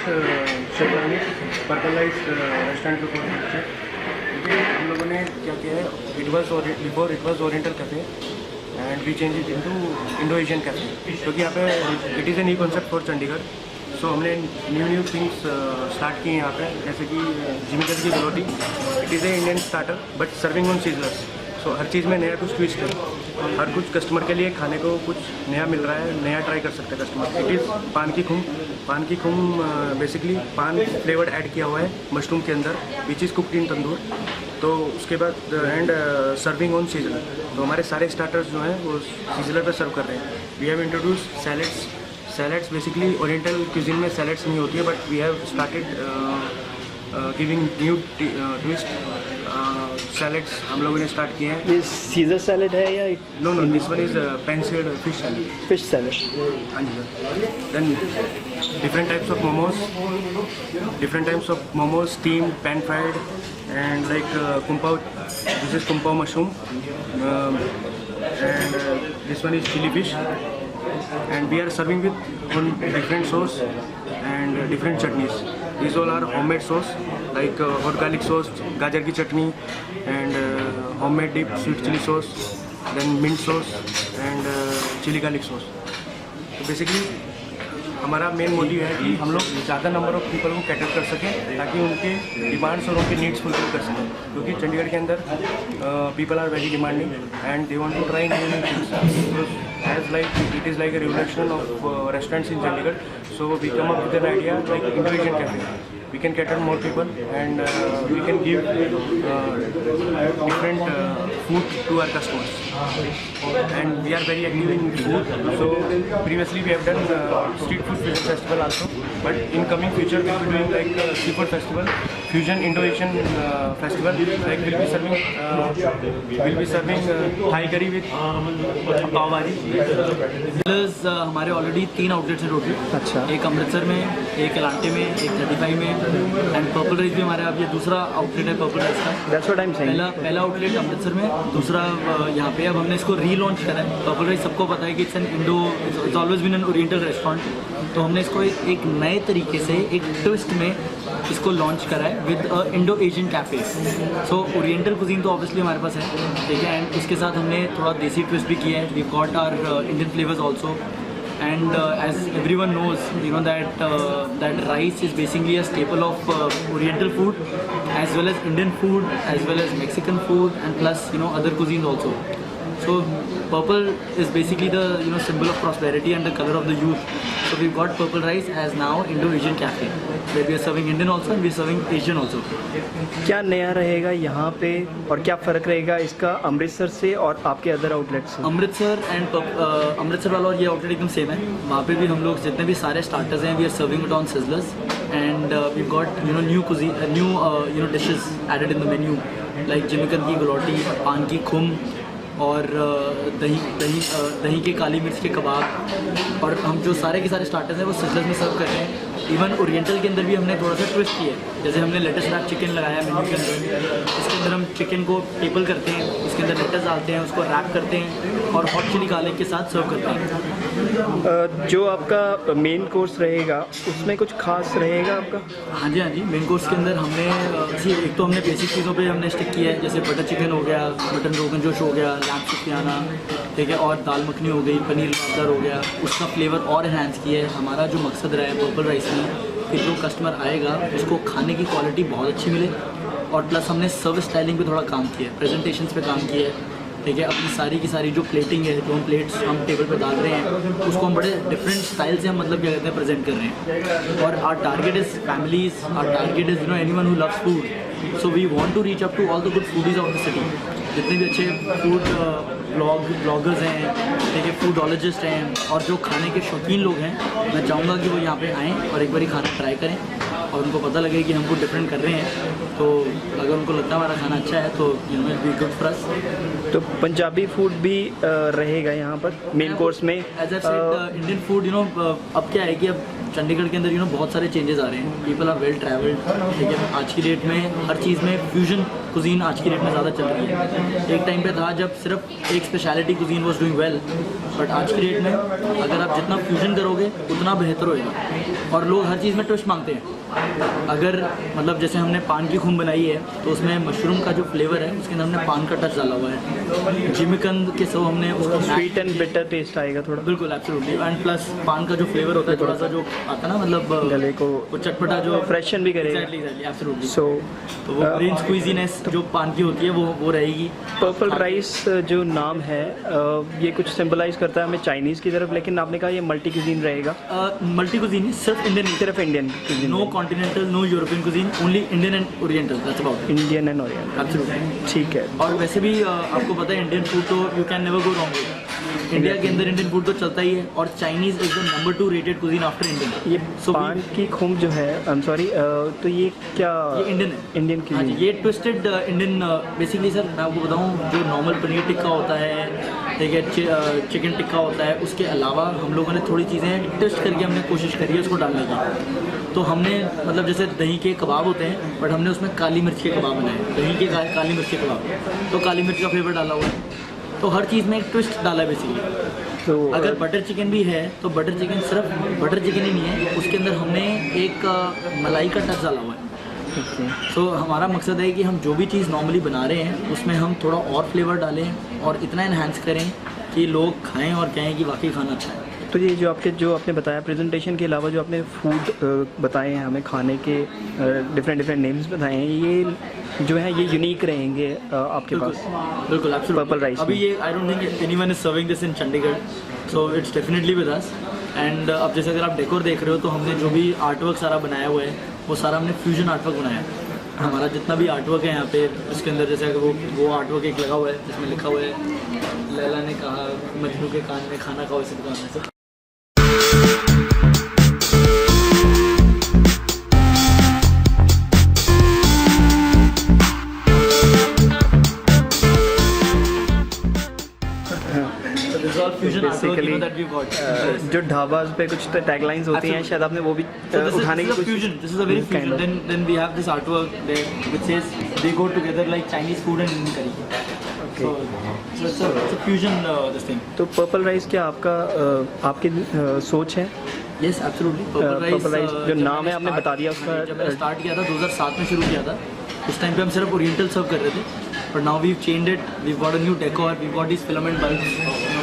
शेफवानी purple light restaurant के ऊपर है। क्योंकि हम लोगों ने क्या किया है, before it was oriental cafe and we change it into Indo Asian cafe, क्योंकि यहाँ पे it is a new concept for Chandigarh. So हमने न्यू थिंग्स स्टार्ट किए यहाँ पे, जैसे कि जिमिकल की गलोटी। It is a Indian starter but serving on sizzlers. So हर चीज़ में नया कुछ ट्विस्ट है, हर कुछ कस्टमर के लिए खाने को कुछ नया मिल रहा है, नया ट्राई कर सकते हैं कस्टमर। इट इज़ पान की खुम बेसिकली पान फ्लेवर्ड ऐड किया हुआ है मशरूम के अंदर, विच इज़ कुकड इन तंदूर। तो उसके बाद एंड सर्विंग ऑन सीजलर। तो हमारे सारे स्टार्टर्स जो हैं वो सीजलर पे सर्व कर रहे हैं। We have introduce salads basically oriental cuisine में सैलड्स नहीं होती है, but we have started giving new twist. Salads हम लोगों ने स्टार्ट किए हैं। ये सीजर सैलड है या no this one is pencilled fish salad. Fish salad. हाँ जी sir. Then different types of momos, steamed, pan fried, and like kumpao. This is kumpao mushroom, and this one is chili fish. And we are serving with one different sauce and different chutneys. These all are homemade sauce, like hot garlic sauce, gajar ki chutney, and homemade dip sweet chili sauce, then mint sauce and chili garlic sauce. So basically हमारा main motive है कि हम लोग ज़्यादा number of people को cater कर सकें, ताकि उनके डिमांड्स और उनके नीड्स फुलफिल कर सकें। क्योंकि चंडीगढ़ के अंदर people are very demanding and they want to try new things, as like it is like a revolution of restaurants in Chandigarh. So we come up with an idea like Indo Asian cafe. We can cater more people and we can give different food to our customers, and we are very active in food. So previously we have done street food festival also, but in coming future we will be doing like seafood festival, fusion Indo-Asian festival. Like we'll be serving Thai curry with pav bhaji. हमारे already 3 outlets हैं total. अच्छा। एक अमृतसर में, एक एलांटे में, एक 35 में, and purple rice भी हमारे अब ये दूसरा आउटलेट है पर्पल राइस का। That's what I'm saying. पहला आउटलेट अमृतसर में, दूसरा यहाँ पे। अब हमने इसको रीलॉन्च करा है। पर्पल राइस सबको पता है कि it's always been an oriental restaurant. तो हमने इसको एक नए तरीके से, एक ट्विस्ट में इसको लॉन्च करा है with Indo Asian cafe. So oriental cuisine तो ऑब्वियसली हमारे पास है, ठीक है, एंड उसके साथ हमने थोड़ा देसी ट्विस्ट भी किया है। We got our Indian flavours also, and as everyone knows, you know that rice is basically a staple of Oriental food, as well as Indian food, as well as Mexican food, and plus other cuisines also. So purple is basically the symbol of prosperity and the color of the youth. So we've got purple rice as now Indo-Asian cafe, where we are serving Indian also and we are serving Asian also. क्या नया रहेगा यहाँ पे और क्या फ़र्क रहेगा इसका अमृतसर से और आपके अदर आउटलेट से? अमृतसर वाला और ये आउटलेट एकदम सेम है। वहाँ पे भी हम लोग जितने भी सारे स्टार्टर्स हैं, we are serving it on sizzlers, and we got new cuisine, new dishes added in the menu, like जिमिकन की गलोटी, पान की खुम, और दही के काली मिर्च के कबाब। और हम जो सारे के सारे स्टार्टर्स हैं वो सिजलर्स में सर्व कर रहे हैं। इवन ओरिएंटल के अंदर भी हमने थोड़ा सा ट्विस्ट किया है, जैसे हमने लेटस रैप चिकन लगाया मेन्यू के अंदर। इसके अंदर हम चिकन को टेबल करते हैं, उसके अंदर लेटस डालते हैं, उसको रैप करते हैं और हॉट चिली गार्लिक के साथ सर्व करते हैं। जो आपका मेन कोर्स रहेगा उसमें कुछ खास रहेगा आपका? हाँ जी, मेन कोर्स के अंदर हमने एक तो हमने बेसिक चीज़ों पे हमने स्टिक किया है, जैसे बटर चिकन हो गया, मटन रोगन जोश हो गया, लैम्ब सुफियाना, ठीक है, और दाल मखनी हो गई, पनीर मटर हो गया। उसका फ्लेवर और इन्हांस किया है। हमारा जो मकसद रहा है पर्पल राइस में कि जो कस्टमर आएगा उसको खाने की क्वालिटी बहुत अच्छी मिले, और प्लस हमने सर्विस स्टाइलिंग पे थोड़ा काम किया है, प्रेजेंटेशंस पे काम किया है, ठीक है। अपनी सारी की सारी जो प्लेटिंग है, जो हम प्लेट्स हम टेबल पे डाल रहे हैं, उसको हम बड़े डिफरेंट स्टाइल से हम मतलब क्या कहते हैं प्रेजेंट कर रहे हैं। और our target is families, our target is anyone who loves food. So we want to reach up to all the good foodies of the city. जितने भी अच्छे फूड ब्लॉगर्स हैं, ठीक है, फूडोलॉजिस्ट हैं, और जो खाने के शौकीन लोग हैं, मैं चाहूँगा कि वो यहाँ पे आएँ और एक बारी खाना ट्राई करें। और उनको पता लगे कि हम कुछ डिफरेंट कर रहे हैं, तो अगर उनको लगता है हमारा खाना अच्छा है तो you know it be good for us. तो पंजाबी फूड भी रहेगा यहाँ पर मेन कोर्स में। As I said Indian food you know अब क्या है कि अब चंडीगढ़ के अंदर यू नो बहुत सारे चेंजेस आ रहे हैं, पीपल आर वेल ट्रैवल्ड, ठीक है। आज की डेट में हर चीज़ में फ्यूजन कुजीन आज की डेट में ज़्यादा चल रही है। एक टाइम पे था जब सिर्फ एक speciality cuisine was doing well, but आज की डेट में अगर आप जितना फ्यूजन करोगे उतना बेहतर होएगा। और लोग हर चीज़ में ट्विस्ट मांगते हैं। अगर मतलब जैसे हमने पान की खून बनाई है तो उसमें मशरूम का जो फ्लेवर है उसके अंदर हमने पान का टच डाला हुआ है। जिमिकंद के सब हमने उसको स्वीट एंड बिटर टेस्ट आएगा थोड़ा। बिल्कुल एब्सोल्युटली, एंड प्लस पान का जो फ्लेवर होता है थोड़ा सा जो आता है ना, मतलब गले को वो चटपटा जो फ्रेशन भी करेगा। Exactly absolutely. सो तो वो ग्रीन स्क्वीजीनेस जो पान की होती है वो रहेगी। पर्पल राइस जो नाम है ये कुछ सिंबलाइज करता है हमें चाइनीज़ की तरफ, लेकिन आपने कहा ये मल्टी कुजीन रहेगा। मल्टी कुजीन सिर्फ इंडियन, सिर्फ Indian cuisine, no continental, no European cuisine, only Indian and oriental, that's about Indian and oriental. Absolutely. ठीक है। और वैसे भी आपको पता है इंडियन फूड तो you can never go wrong with. India के अंदर इंडियन फूड तो चलता ही है, और Chinese is the number 2 rated cuisine after Indian. ये So पान की खूम जो है, आई एम सॉरी, तो ये क्या ये इंडियन है। इंडियन हाँ जी, की ये ट्विस्टेड इंडियन बेसिकली सर मैं आपको बताऊँ, जो नॉर्मल पनीर टिक्का होता है, ठीक है, चिकन टिक्का होता है, उसके अलावा हम लोगों ने थोड़ी चीज़ें ट्विस्ट करके हमने कोशिश करी है उसको डालने की। तो हमने मतलब जैसे दही के कबाब होते हैं, बट हमने उसमें काली मिर्च के कबाब बनाए, दही के काली मिर्च के कबाब, तो काली मिर्च का फ्लेवर डाला हुआ है। तो हर चीज़ में एक ट्विस्ट डाला है बेसिकली। तो अगर बटर चिकन भी है तो बटर चिकन सिर्फ बटर चिकन ही नहीं है, उसके अंदर हमने एक मलाई का टच डाला हुआ है। तो हमारा मकसद है कि हम जो भी चीज़ नॉर्मली बना रहे हैं उसमें हम थोड़ा और फ्लेवर डालें और इतना इन्हांस करें कि लोग खाएं और कहें कि वाकई खाना अच्छा है। तो ये जो आपने बताया प्रेजेंटेशन के अलावा जो आपने फूड बताए हैं हमें खाने के डिफरेंट नेम्स बताए हैं, ये जो है ये यूनिक रहेंगे आपके पास। बिल्कुल एब्सोल्युटली। पर्पल राइस अभी ये I don't think anyone is serving this in Chandigarh, so it's definitely with us. And अब जैसे अगर आप डेकोर देख रहे हो तो हमने जो भी आर्टवर्क सारा बनाया हुआ है वो सारा हमने फ्यूजन आर्टवर्क बनाया है। हमारा जितना भी आर्टवर्क है यहाँ पे, उसके अंदर जैसे अगर वो आर्टवर्क एक लगा हुआ है जिसमें लिखा हुआ है लैला ने कहा मजनू के कान में खाना खाओ इसी दुकान में से। बेसिकली जो ढाबा पे कुछ टैगलाइंस होती हैं, शायद आपने वो भी उठाने की fusion. This is a very fusion. Then we have this artwork there which says they go together like Chinese food and Indian curry. So it's a fusion this thing. तो पर्पल राइस क्या आपकी सोच है? Yes, absolutely. Purple rice जो नाम है आपने बता दिया उसका। जब मैंने स्टार्ट किया था 2007 में शुरू किया था, उस टाइम पे हम सिर्फ ओरिएंटल सर्व कर रहे थे, but now we've changed it. We've got a new decor. We've got these filament bulbs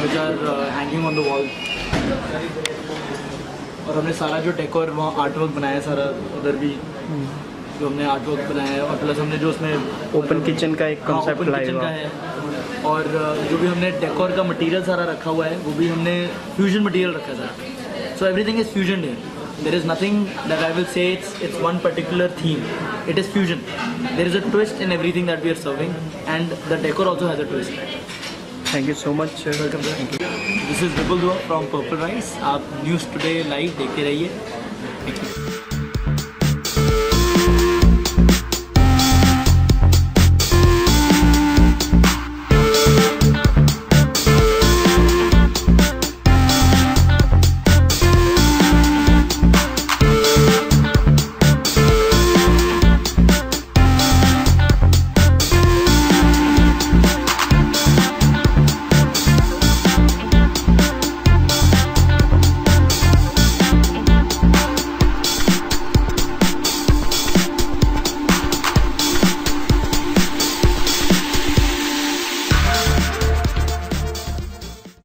which are hanging on the wall. और हमने सारा जो डेकोर वहाँ आर्टवर्क बनाया सारा, उधर भी जो हमने आर्टवर्क बनाया है, और प्लस हमने जो उसमें ओपन किचन का एक कॉन्सेप्ट लाया हुआ है। और जो भी हमने डेकोर का मटेरियल सारा रखा हुआ है वो भी हमने फ्यूजन मटेरियल रखा है सारा। So everything is fusion here. There is nothing that I will say it's one particular theme. It is fusion. There is a twist in everything that we are serving, and the decor also has a twist. Thank you so much. Welcome sir. This is Vipul Dua from Purple Rice. आप news today live देखते रहिए। Thank you.